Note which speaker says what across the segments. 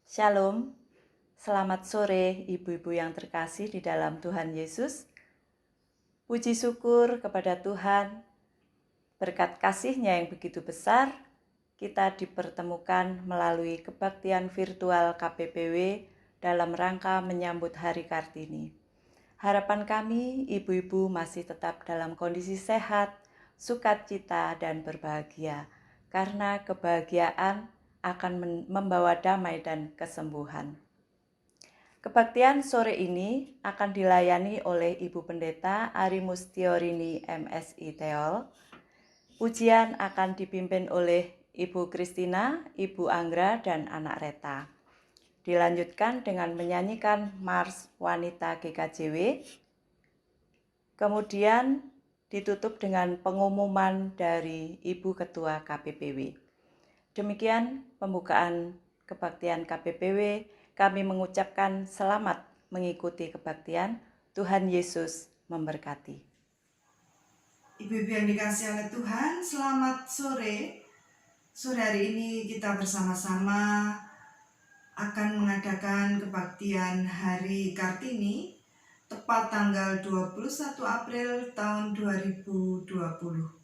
Speaker 1: Shalom, selamat sore ibu-ibu yang terkasih di dalam Tuhan Yesus. Puji syukur kepada Tuhan, berkat kasih-Nya yang begitu besar, kita dipertemukan melalui kebaktian virtual KPPW dalam rangka menyambut Hari Kartini. Harapan kami, ibu-ibu masih tetap dalam kondisi sehat, sukacita, dan berbahagia, karena kebahagiaan akan membawa damai dan kesembuhan. Kebaktian sore ini akan dilayani oleh Ibu Pendeta Ari Mustiorini MSI Teol. Pujian akan dipimpin oleh Ibu Kristina, Ibu Anggra, dan Anak Reta. Dilanjutkan dengan menyanyikan Mars Wanita GKJW. Kemudian ditutup dengan pengumuman dari Ibu Ketua KPPW. Demikian pembukaan kebaktian KPPW. Kami mengucapkan selamat mengikuti kebaktian. Tuhan Yesus memberkati.
Speaker 2: Ibu-ibu yang dikasihi oleh Tuhan, selamat sore. Sore hari ini kita bersama-sama akan mengadakan kebaktian Hari Kartini tepat tanggal 21 April tahun 2020.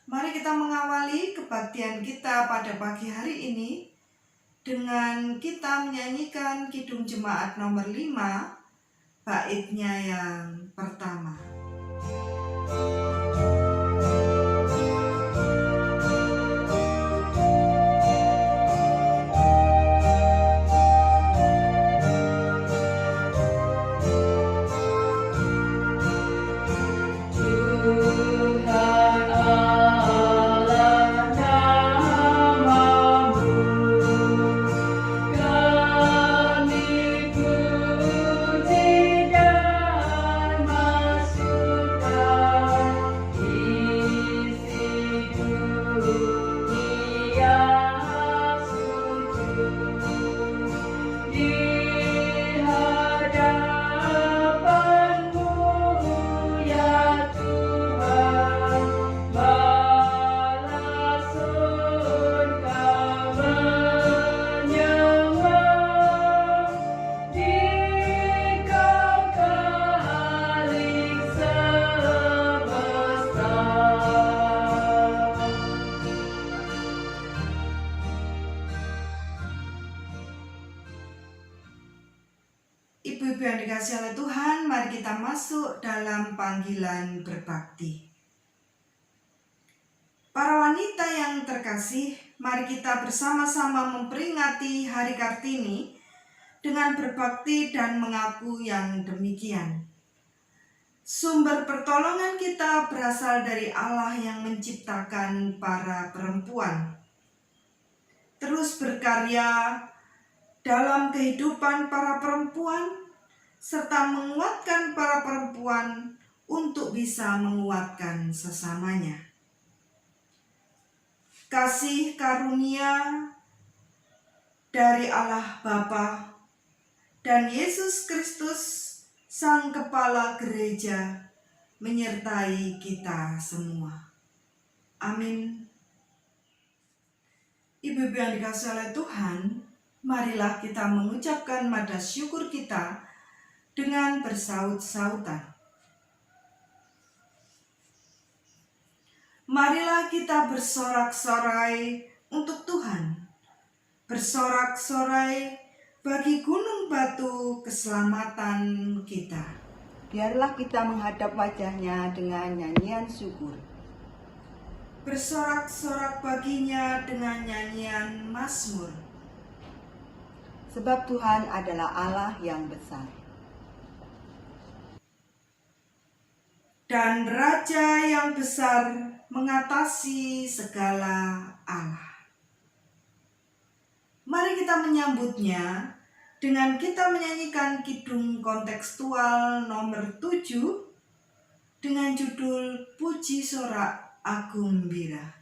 Speaker 2: Mari kita mengawali kebaktian kita pada pagi hari ini dengan kita menyanyikan Kidung Jemaat nomor 5, baitnya yang pertama. Ibu-ibu yang dikasihi oleh Tuhan, mari kita masuk dalam panggilan berbakti. Para wanita yang terkasih, mari kita bersama-sama memperingati Hari Kartini dengan berbakti dan mengaku yang demikian. Sumber pertolongan kita berasal dari Allah yang menciptakan para perempuan. Terus berkarya dalam kehidupan para perempuan, serta menguatkan para perempuan untuk bisa menguatkan sesamanya. Kasih karunia dari Allah Bapa dan Yesus Kristus, Sang Kepala Gereja, menyertai kita semua. Amin. Ibu-ibu yang dikasihi oleh Tuhan, marilah kita mengucapkan nada syukur kita dengan bersaut-sautan. Marilah kita bersorak-sorai untuk Tuhan, bersorak-sorai bagi gunung batu keselamatan kita.
Speaker 3: Biarlah kita menghadap wajah-Nya dengan nyanyian syukur.
Speaker 2: Bersorak-sorak baginya dengan nyanyian mazmur.
Speaker 3: Sebab Tuhan adalah Allah yang besar.
Speaker 2: Dan Raja yang besar mengatasi segala Allah. Mari kita menyambutnya dengan kita menyanyikan kidung kontekstual nomor 7 dengan judul Puji Sorak Agung Bira.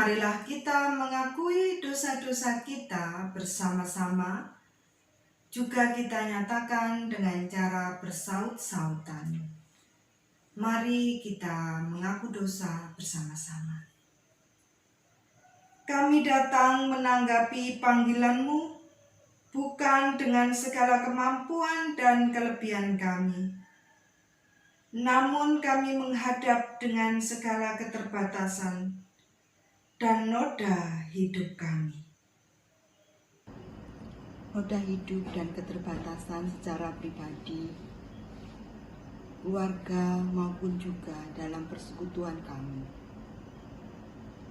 Speaker 2: marilah kita mengakui dosa-dosa kita bersama-sama, juga kita nyatakan dengan cara bersaut-sautan. Mari kita mengaku dosa bersama-sama. Kami datang menanggapi panggilan-Mu, bukan dengan segala kemampuan dan kelebihan kami, namun kami menghadap dengan segala keterbatasan dan noda hidup kami.
Speaker 3: Noda hidup dan keterbatasan secara pribadi, keluarga maupun juga dalam persekutuan kami.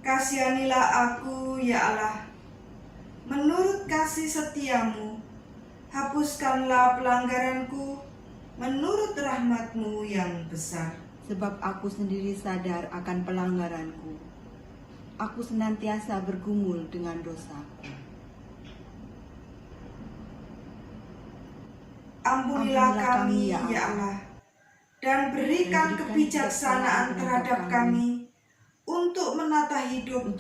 Speaker 2: Kasihanilah aku, ya Allah, menurut kasih setia-Mu, hapuskanlah pelanggaranku menurut rahmat-Mu yang besar.
Speaker 3: Sebab aku sendiri sadar akan pelanggaranku. Aku senantiasa bergumul dengan dosaku.
Speaker 2: Ampunilah kami, ya Allah, dan berikan kebijaksanaan terhadap kami untuk menata hidup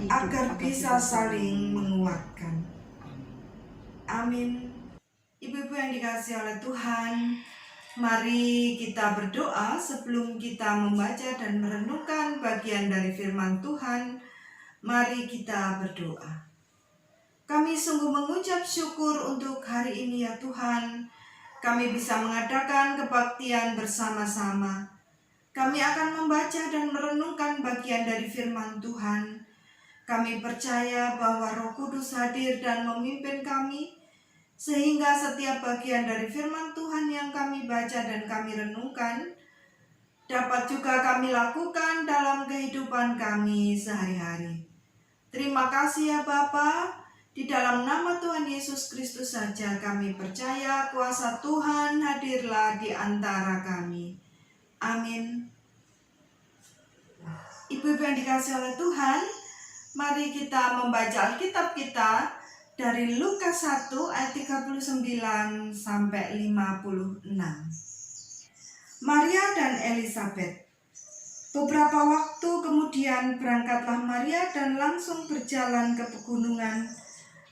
Speaker 2: agar bisa saling menguatkan. Amin. Ibu-ibu yang dikasihi oleh Tuhan, mari kita berdoa sebelum kita membaca dan merenungkan bagian dari firman Tuhan. Mari kita berdoa. Kami sungguh mengucap syukur untuk hari ini, ya Tuhan. Kami bisa mengadakan kebaktian bersama-sama. Kami akan membaca dan merenungkan bagian dari firman Tuhan. Kami percaya bahwa Roh Kudus hadir dan memimpin kami, sehingga setiap bagian dari firman Tuhan yang kami baca dan kami renungkan dapat juga kami lakukan dalam kehidupan kami sehari-hari. Terima kasih ya Bapa. Di dalam nama Tuhan Yesus Kristus saja kami percaya kuasa Tuhan hadirlah di antara kami. Amin. Ibu-ibu yang dikasihi oleh Tuhan, mari kita membaca Alkitab kita dari Lukas 1 ayat 39 sampai 56. Maria dan Elisabet. Beberapa waktu kemudian berangkatlah Maria dan langsung berjalan ke pegunungan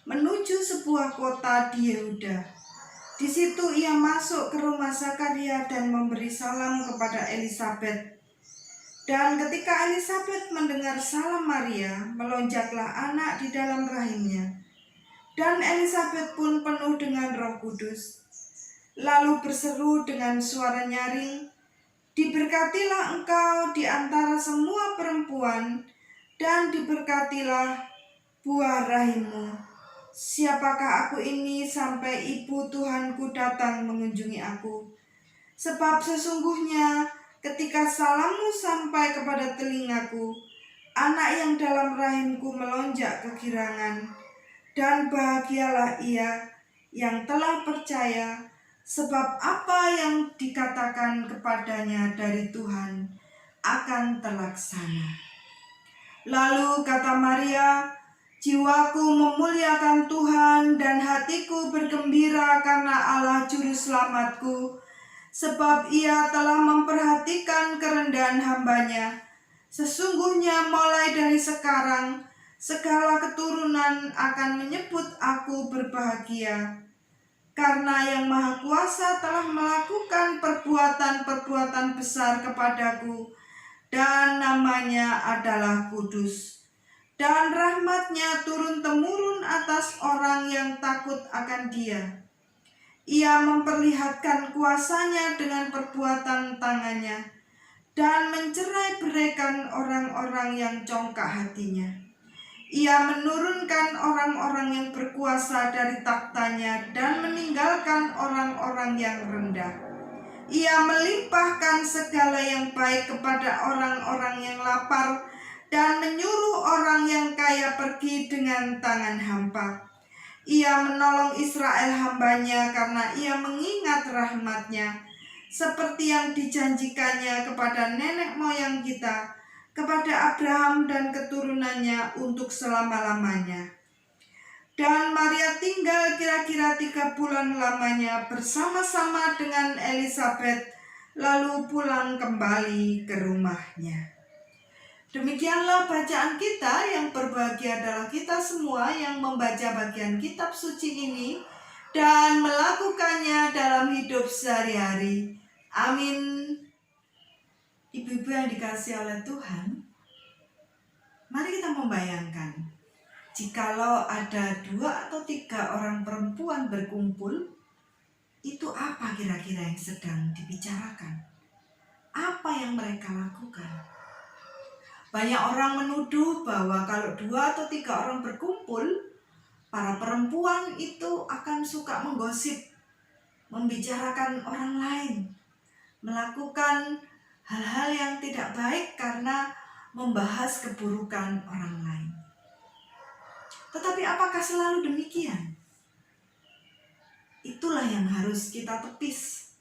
Speaker 2: menuju sebuah kota di Yehuda. Di situ ia masuk ke rumah Zakaria dan memberi salam kepada Elisabet. Dan ketika Elisabet mendengar salam Maria, melonjaklah anak di dalam rahimnya. Dan Elisabet pun penuh dengan Roh Kudus. Lalu berseru dengan suara nyaring, "Diberkatilah engkau di antara semua perempuan, dan diberkatilah buah rahimmu. Siapakah aku ini sampai ibu Tuhanku datang mengunjungi aku? Sebab sesungguhnya ketika salammu sampai kepada telingaku, anak yang dalam rahimku melonjak kegirangan. Dan bahagialah ia yang telah percaya, sebab apa yang dikatakan kepadanya dari Tuhan akan terlaksana." Lalu kata Maria, "Jiwaku memuliakan Tuhan dan hatiku bergembira karena Allah Juru Selamatku, sebab ia telah memperhatikan kerendahan hamba-Nya. Sesungguhnya mulai dari sekarang, segala keturunan akan menyebut aku berbahagia, karena Yang Maha Kuasa telah melakukan perbuatan-perbuatan besar kepadaku, dan namanya adalah kudus. Dan rahmat-Nya turun-temurun atas orang yang takut akan Dia. Ia memperlihatkan kuasa-Nya dengan perbuatan tangan-Nya, dan mencerai-beraikan orang-orang yang congkak hatinya. Ia menurunkan orang-orang yang berkuasa dari takhta-Nya dan meninggalkan orang-orang yang rendah. Ia melimpahkan segala yang baik kepada orang-orang yang lapar, dan menyuruh orang yang kaya pergi dengan tangan hampa. Ia menolong Israel hamba-Nya karena ia mengingat rahmat-Nya, seperti yang dijanjikannya kepada nenek moyang kita, kepada Abraham dan keturunannya untuk selama-lamanya. Dan Maria tinggal kira-kira 3 bulan lamanya bersama-sama dengan Elisabet, lalu pulang kembali ke rumahnya. Demikianlah bacaan kita, yang berbahagia adalah kita semua yang membaca bagian kitab suci ini dan melakukannya dalam hidup sehari-hari. Amin. Ibu-ibu yang dikasihi oleh Tuhan, mari kita membayangkan, jikalau ada 2 atau 3 orang perempuan berkumpul, itu apa kira-kira yang sedang dibicarakan? Apa yang mereka lakukan? Banyak orang menuduh bahwa kalau 2 atau 3 orang berkumpul, para perempuan itu akan suka menggosip, membicarakan orang lain, melakukan hal-hal yang tidak baik karena membahas keburukan orang lain. Tetapi apakah selalu demikian? Itulah yang harus kita tepis.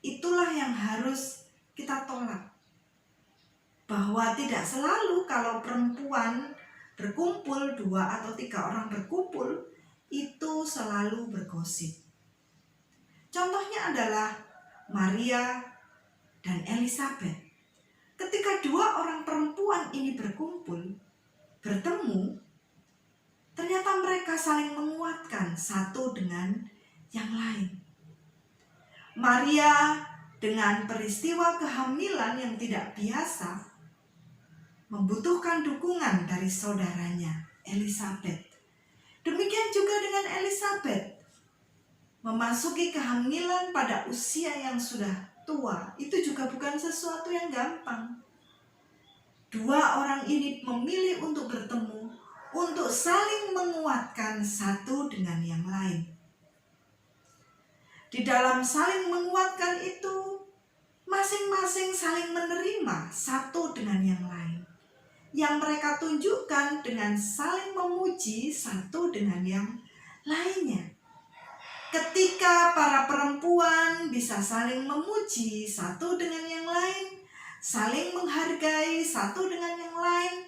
Speaker 2: Itulah yang harus kita tolak. Bahwa tidak selalu kalau perempuan berkumpul, 2 atau 3 orang berkumpul, itu selalu bergosip. Contohnya adalah Maria dan Elizabeth. Ketika 2 orang perempuan ini berkumpul, bertemu, ternyata mereka saling menguatkan satu dengan yang lain. Maria dengan peristiwa kehamilan yang tidak biasa membutuhkan dukungan dari saudaranya Elizabeth. Demikian juga dengan Elizabeth. Memasuki kehamilan pada usia yang sudah tua, itu juga bukan sesuatu yang gampang. 2 orang ini memilih untuk bertemu, untuk saling menguatkan satu dengan yang lain. Di dalam saling menguatkan itu, masing-masing saling menerima satu dengan yang lain. Yang mereka tunjukkan dengan saling memuji satu dengan yang lainnya. Ketika para perempuan bisa saling memuji satu dengan yang lain, saling menghargai satu dengan yang lain,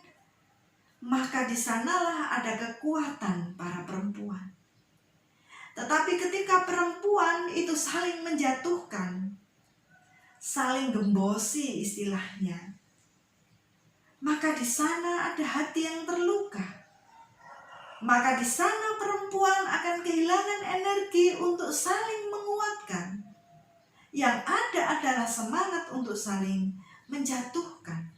Speaker 2: maka di sanalah ada kekuatan para perempuan. Tetapi ketika perempuan itu saling menjatuhkan, saling gembosi istilahnya, maka di sana ada hati yang terluka. Maka di sana perempuan akan kehilangan energi untuk saling menguatkan. Yang ada adalah semangat untuk saling menjatuhkan.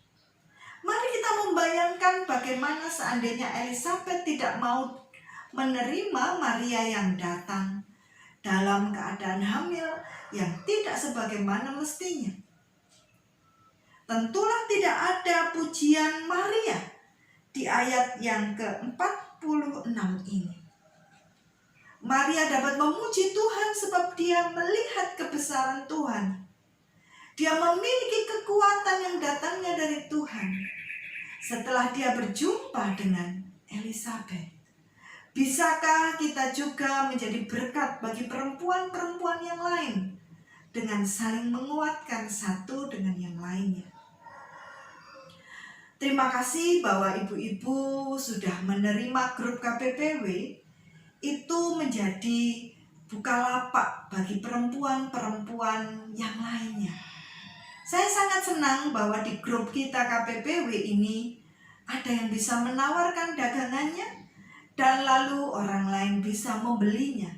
Speaker 2: Mari kita membayangkan bagaimana seandainya Elizabeth tidak mau menerima Maria yang datang dalam keadaan hamil yang tidak sebagaimana mestinya. Tentulah tidak ada pujian Maria di ayat yang ke-46 ini. Maria dapat memuji Tuhan sebab dia melihat kebesaran Tuhan. Dia memiliki kekuatan yang datangnya dari Tuhan. Setelah dia berjumpa dengan Elizabeth. Bisakah kita juga menjadi berkat bagi perempuan-perempuan yang lain dengan saling menguatkan satu dengan yang lainnya? Terima kasih bahwa ibu-ibu sudah menerima grup KPPW. Itu menjadi bukalapak bagi perempuan-perempuan yang lainnya. Saya sangat senang bahwa di grup kita KPPW ini ada yang bisa menawarkan dagangannya dan lalu orang lain bisa membelinya.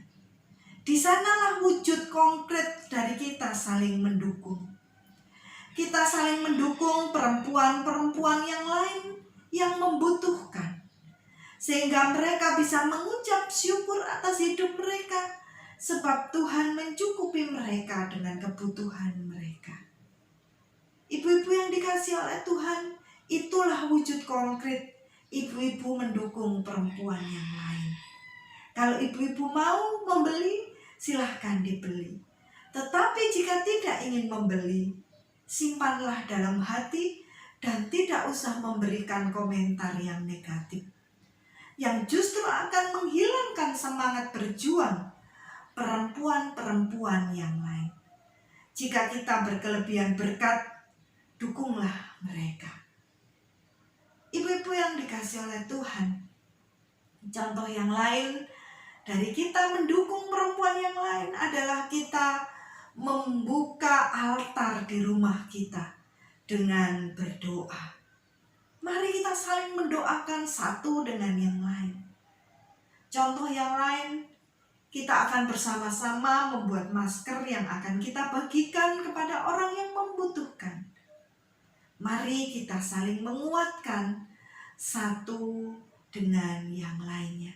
Speaker 2: Di sanalah wujud konkret dari kita saling mendukung. Kita saling mendukung perempuan-perempuan yang lain yang membutuhkan. Sehingga mereka bisa mengucap syukur atas hidup mereka. Sebab Tuhan mencukupi mereka dengan kebutuhan mereka. Ibu-ibu yang dikasihi oleh Tuhan, itulah wujud konkret ibu-ibu mendukung perempuan yang lain. Kalau ibu-ibu mau membeli, silahkan dibeli. Tetapi jika tidak ingin membeli, simpanlah dalam hati dan tidak usah memberikan komentar yang negatif, yang justru akan menghilangkan semangat berjuang perempuan-perempuan yang lain. Jika kita berkelebihan berkat, dukunglah mereka. Ibu-ibu yang dikasihi oleh Tuhan, contoh yang lain dari kita mendukung perempuan yang lain adalah kita membuka altar di rumah kita dengan berdoa. Mari kita saling mendoakan satu dengan yang lain. Contoh yang lain, kita akan bersama-sama membuat masker yang akan kita bagikan kepada orang yang membutuhkan. Mari kita saling menguatkan satu dengan yang lainnya,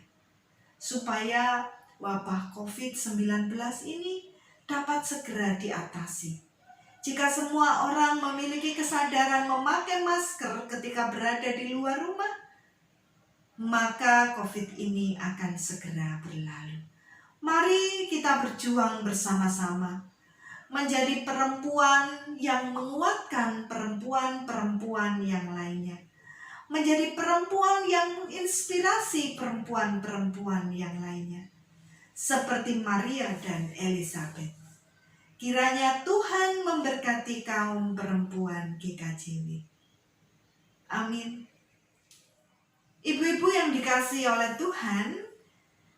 Speaker 2: supaya wabah COVID-19 ini dapat segera diatasi. Jika semua orang memiliki kesadaran memakai masker ketika berada di luar rumah, maka COVID ini akan segera berlalu. Mari kita berjuang bersama-sama menjadi perempuan yang menguatkan perempuan-perempuan yang lainnya, menjadi perempuan yang menginspirasi perempuan-perempuan yang lainnya, seperti Maria dan Elizabeth. Kiranya Tuhan memberkati kaum perempuan GKJW. Amin. Ibu-ibu yang dikasihi oleh Tuhan,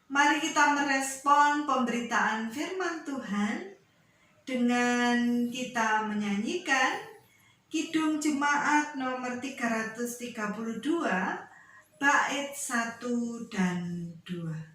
Speaker 2: mari kita merespon pemberitaan firman Tuhan dengan kita menyanyikan Kidung Jemaat nomor 332, bait 1 dan 2.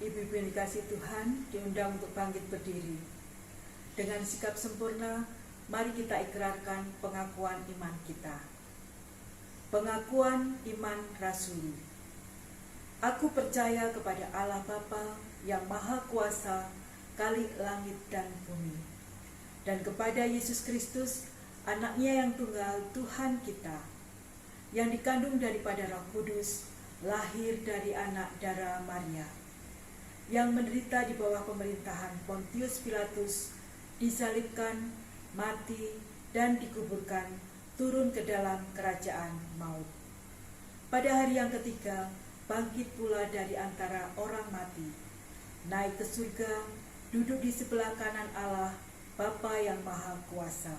Speaker 4: Ibu-ibu yang dikasihi Tuhan, diundang untuk bangkit berdiri. Dengan sikap sempurna, mari kita ikrarkan pengakuan iman kita. Pengakuan iman rasuli. Aku percaya kepada Allah Bapa yang Maha Kuasa, Khalik langit dan bumi, dan kepada Yesus Kristus, Anaknya yang tunggal, Tuhan kita, yang dikandung daripada Roh Kudus, lahir dari anak darah Maria, yang menderita di bawah pemerintahan Pontius Pilatus, disalibkan, mati, dan dikuburkan, turun ke dalam kerajaan maut. Pada hari yang ketiga, bangkit pula dari antara orang mati, naik ke surga, duduk di sebelah kanan Allah, Bapa yang Maha Kuasa,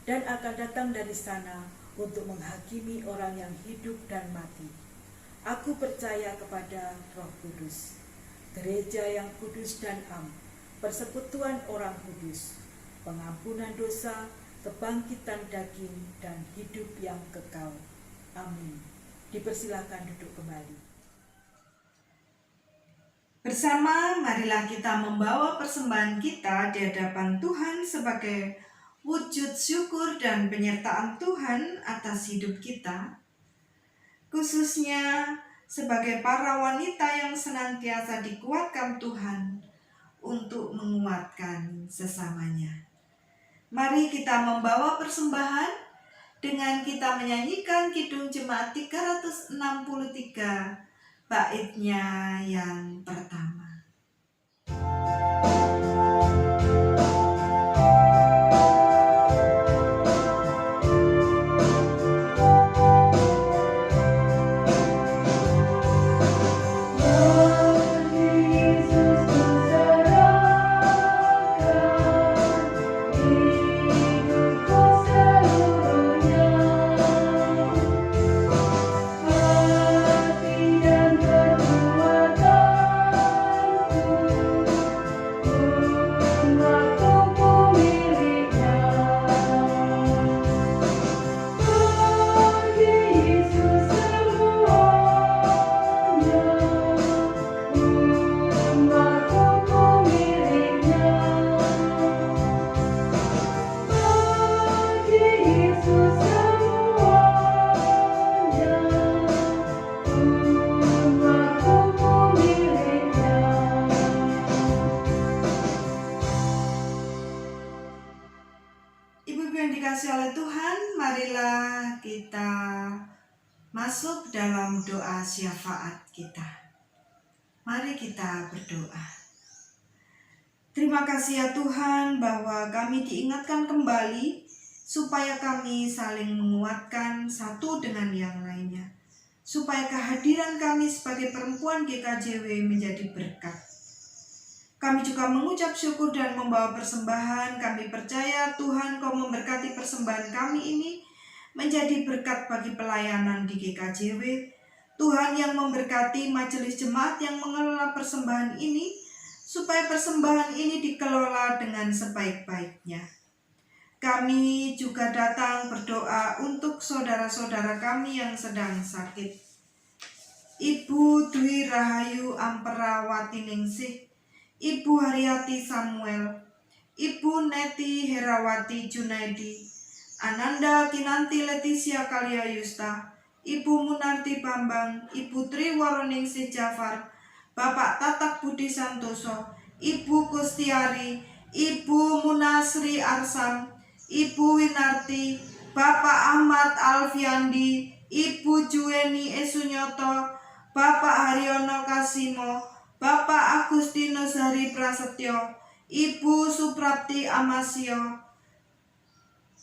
Speaker 4: dan akan datang dari sana untuk menghakimi orang yang hidup dan mati. Aku percaya kepada Roh Kudus, gereja yang kudus dan am, persekutuan orang kudus, pengampunan dosa, kebangkitan daging, dan hidup yang kekal. Amin. Dipersilakan duduk kembali.
Speaker 2: Bersama, marilah kita membawa persembahan kita di hadapan Tuhan sebagai wujud syukur dan penyertaan Tuhan atas hidup kita, khususnya sebagai para wanita yang senantiasa dikuatkan Tuhan untuk menguatkan sesamanya. Mari kita membawa persembahan dengan kita menyanyikan Kidung Jemaat 363, baitnya yang pertama. Ibu-ibu yang dikasihi oleh Tuhan, marilah kita masuk dalam doa syafaat kita. Mari kita berdoa. Terima kasih ya Tuhan bahwa kami diingatkan kembali supaya kami saling menguatkan satu dengan yang lainnya. Supaya kehadiran kami sebagai perempuan GKJW menjadi berkat. Kami juga mengucap syukur dan membawa persembahan. Kami percaya Tuhan Kau memberkati persembahan kami ini menjadi berkat bagi pelayanan di GKJW. Tuhan yang memberkati majelis jemaat yang mengelola persembahan ini, supaya persembahan ini dikelola dengan sebaik-baiknya. Kami juga datang berdoa untuk saudara-saudara kami yang sedang sakit. Ibu Dwi Rahayu Ampera Watiningsih, Ibu Haryati Samuel, Ibu Neti Herawati Junaidi, Ananda Kinanti Leticia Kalia Yusta, Ibu Munarti Bambang, Ibu Tri Waroningsih Jafar, Bapak Tatak Budi Santoso, Ibu Kustiari, Ibu Munasri Arsam, Ibu Winarti, Bapak Ahmad Alfiandi, Ibu Juweni Esunyoto, Bapak Haryono Kasimo, Bapak Agustinus Hari Prasetyo, Ibu Suprapti Amasio,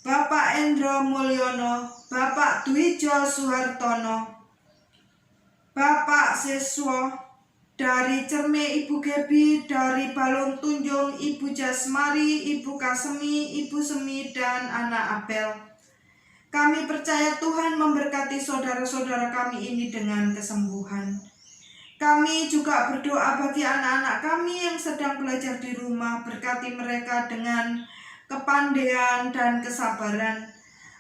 Speaker 2: Bapak Endro Mulyono, Bapak Dwijo Suhartono, Bapak Seswo, dari Cerme Ibu Gebi, dari Balong Tunjung Ibu Jasmari, Ibu Kasemi, Ibu Semi, dan anak Abel. Kami percaya Tuhan memberkati saudara-saudara kami ini dengan kesembuhan. Kami juga berdoa bagi anak-anak kami yang sedang belajar di rumah, berkati mereka dengan kepandaian dan kesabaran.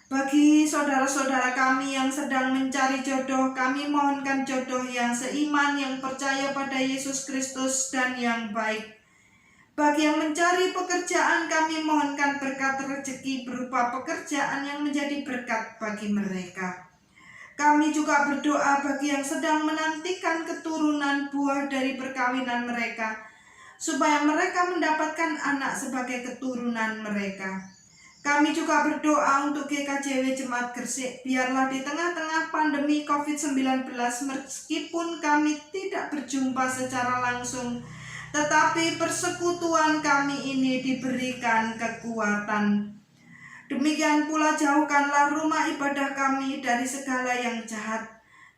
Speaker 2: Bagi saudara-saudara kami yang sedang mencari jodoh, kami mohonkan jodoh yang seiman, yang percaya pada Yesus Kristus dan yang baik. Bagi yang mencari pekerjaan, kami mohonkan berkat rezeki berupa pekerjaan yang menjadi berkat bagi mereka. Kami juga berdoa bagi yang sedang menantikan keturunan buah dari perkawinan mereka, supaya mereka mendapatkan anak sebagai keturunan mereka. Kami juga berdoa untuk GKJW Jemaat Gresik, biarlah di tengah-tengah pandemi COVID-19, meskipun kami tidak berjumpa secara langsung, tetapi persekutuan kami ini diberikan kekuatan. Demikian pula jauhkanlah rumah ibadah kami dari segala yang jahat,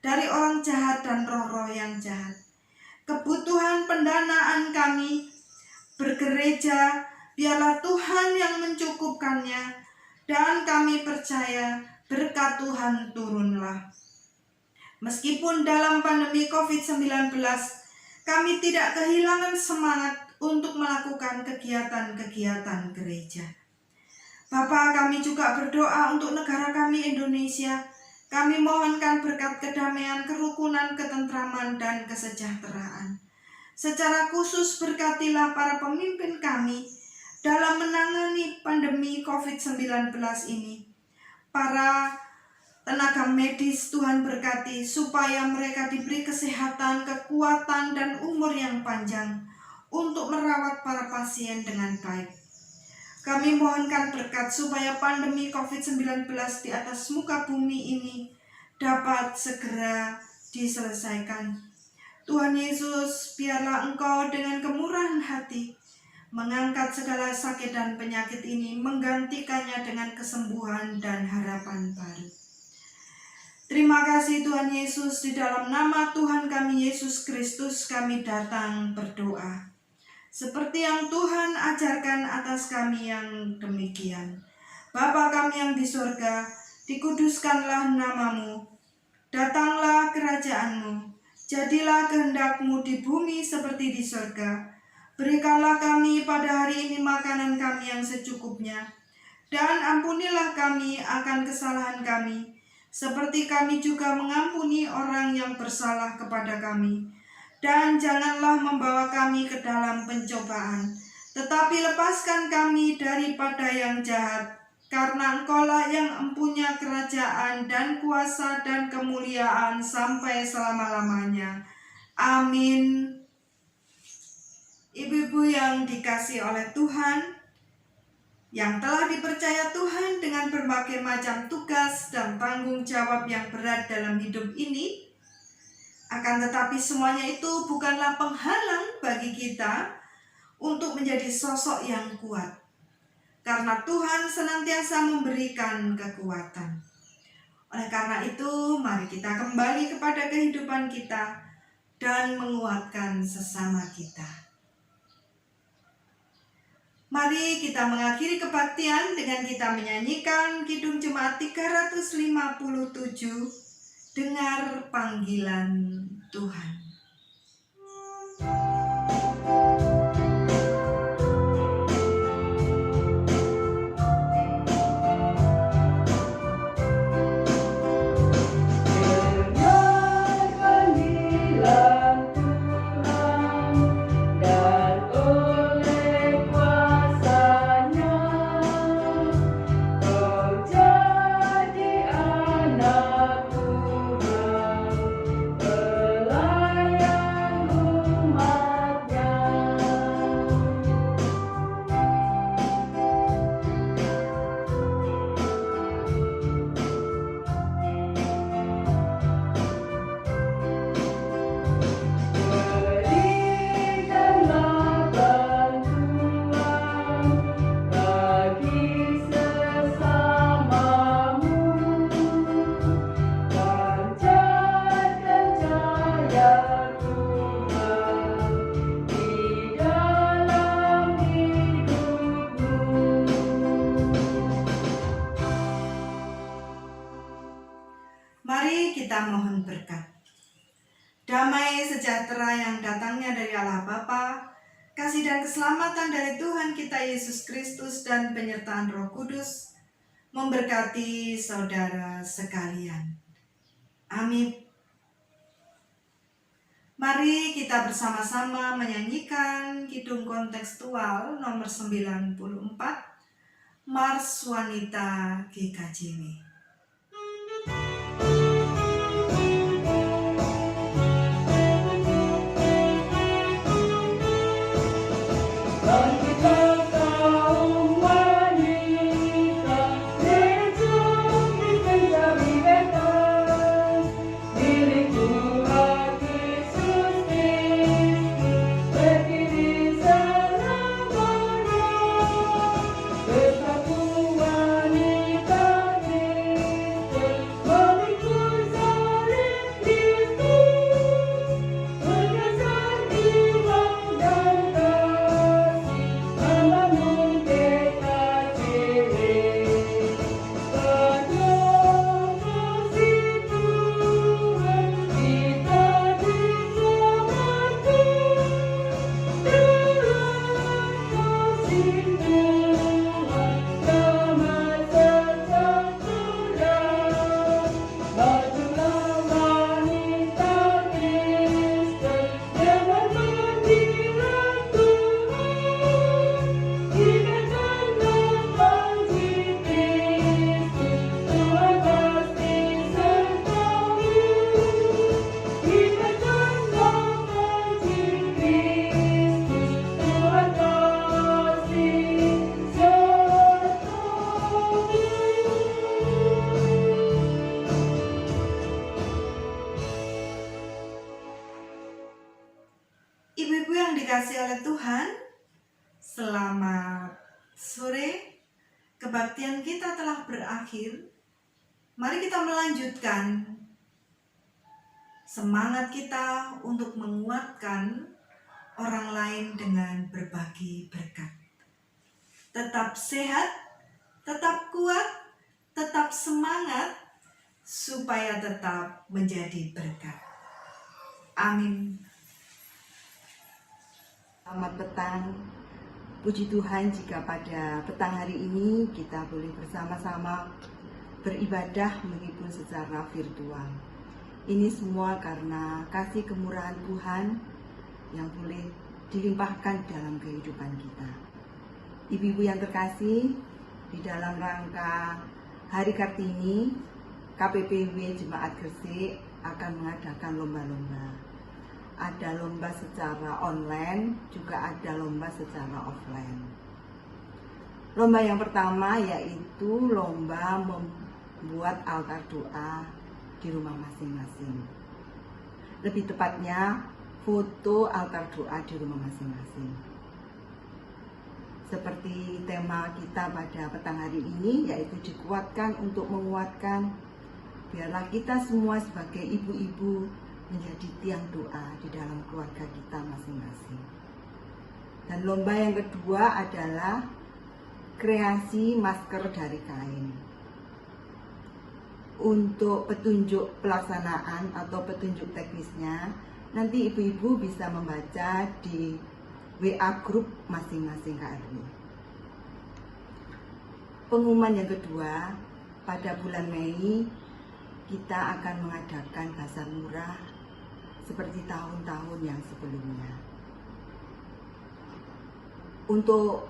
Speaker 2: dari orang jahat dan roh-roh yang jahat. Kebutuhan pendanaan kami bergereja, biarlah Tuhan yang mencukupkannya, dan kami percaya berkat Tuhan turunlah. Meskipun dalam pandemi COVID-19, kami tidak kehilangan semangat untuk melakukan kegiatan-kegiatan gereja. Bapa, kami juga berdoa untuk negara kami Indonesia. Kami mohonkan berkat kedamaian, kerukunan, ketentraman, dan kesejahteraan. Secara khusus berkatilah para pemimpin kami dalam menangani pandemi COVID-19 ini. Para tenaga medis Tuhan berkati supaya mereka diberi kesehatan, kekuatan, dan umur yang panjang untuk merawat para pasien dengan baik. Kami mohonkan berkat supaya pandemi COVID-19 di atas muka bumi ini dapat segera diselesaikan. Tuhan Yesus, biarlah Engkau dengan kemurahan hati mengangkat segala sakit dan penyakit ini, menggantikannya dengan kesembuhan dan harapan baru. Terima kasih Tuhan Yesus, di dalam nama Tuhan kami Yesus Kristus kami datang berdoa. Seperti yang Tuhan ajarkan atas kami yang demikian. Bapa kami yang di surga, dikuduskanlah namamu. Datanglah kerajaan-Mu. Jadilah kehendak-Mu di bumi seperti di surga. Berikanlah kami pada hari ini makanan kami yang secukupnya. Dan ampunilah kami akan kesalahan kami, seperti kami juga mengampuni orang yang bersalah kepada kami. Dan janganlah membawa kami ke dalam pencobaan, tetapi lepaskan kami daripada yang jahat, karena Engkaulah yang empunya kerajaan dan kuasa dan kemuliaan sampai selama-lamanya. Amin. Ibu-ibu yang dikasihi oleh Tuhan, yang telah dipercaya Tuhan dengan berbagai macam tugas dan tanggung jawab yang berat dalam hidup ini, akan tetapi semuanya itu bukanlah penghalang bagi kita untuk menjadi sosok yang kuat. Karena Tuhan senantiasa memberikan kekuatan. Oleh karena itu, mari kita kembali kepada kehidupan kita dan menguatkan sesama kita. Mari kita mengakhiri kebaktian dengan kita menyanyikan Kidung Jemaat 357, Dengar Panggilan Tuhan. Mari kita mohon berkat. Damai sejahtera yang datangnya dari Allah Bapa, kasih dan keselamatan dari Tuhan kita Yesus Kristus dan penyertaan Roh Kudus memberkati saudara sekalian. Amin. Mari kita bersama-sama menyanyikan Kidung Kontekstual nomor 94, Mars Wanita GKJW. kebaktian kita telah berakhir, mari kita melanjutkan semangat kita untuk menguatkan orang lain dengan berbagi berkat. Tetap sehat, tetap kuat, tetap semangat, supaya tetap menjadi berkat. Amin.
Speaker 3: Selamat petang. Puji Tuhan jika pada petang hari ini kita boleh bersama-sama beribadah meskipun secara virtual. Ini semua karena kasih kemurahan Tuhan yang boleh dilimpahkan dalam kehidupan kita. Ibu-ibu yang terkasih, di dalam rangka Hari Kartini, KPPW Jemaat Gresik akan mengadakan lomba-lomba. Ada lomba secara online, juga ada lomba secara offline. Lomba yang pertama yaitu lomba membuat altar doa di rumah masing-masing. Lebih tepatnya, foto altar doa di rumah masing-masing. Seperti tema kita pada petang hari ini, yaitu dikuatkan untuk menguatkan. Biarlah kita semua sebagai ibu-ibu menjadi tiang doa di dalam keluarga kita masing-masing. Dan lomba yang kedua adalah kreasi masker dari kain. Untuk petunjuk pelaksanaan atau petunjuk teknisnya, nanti ibu-ibu bisa membaca di WA grup masing-masing KRW. Pengumuman yang kedua, pada bulan Mei kita akan mengadakan bazar murah seperti tahun-tahun yang sebelumnya. Untuk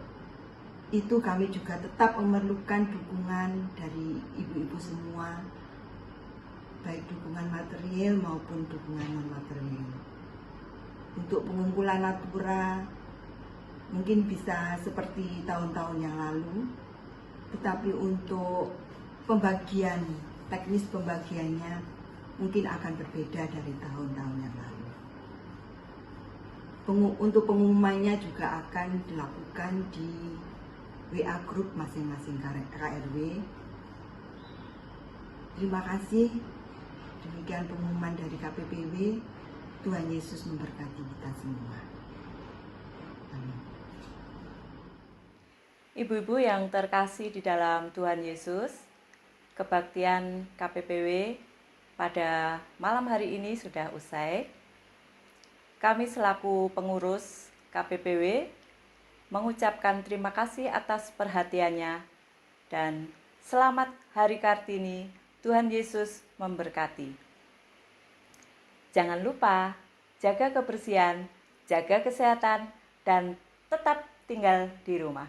Speaker 3: itu kami juga tetap memerlukan dukungan dari ibu-ibu semua, baik dukungan material maupun dukungan non-material. Untuk pengumpulan natura mungkin bisa seperti tahun-tahun yang lalu, tetapi untuk pembagian, teknis pembagiannya mungkin akan berbeda dari tahun-tahun yang lalu. Untuk pengumumannya juga akan dilakukan di WA grup masing-masing KRW. Terima kasih. Demikian pengumuman dari KPPW. Tuhan Yesus memberkati kita semua. Amin.
Speaker 1: Ibu-ibu yang terkasih di dalam Tuhan Yesus, kebaktian KPPW pada malam hari ini sudah usai. Kami selaku pengurus KPPW mengucapkan terima kasih atas perhatiannya dan selamat Hari Kartini. Tuhan Yesus memberkati. Jangan lupa jaga kebersihan, jaga kesehatan, dan tetap tinggal di rumah.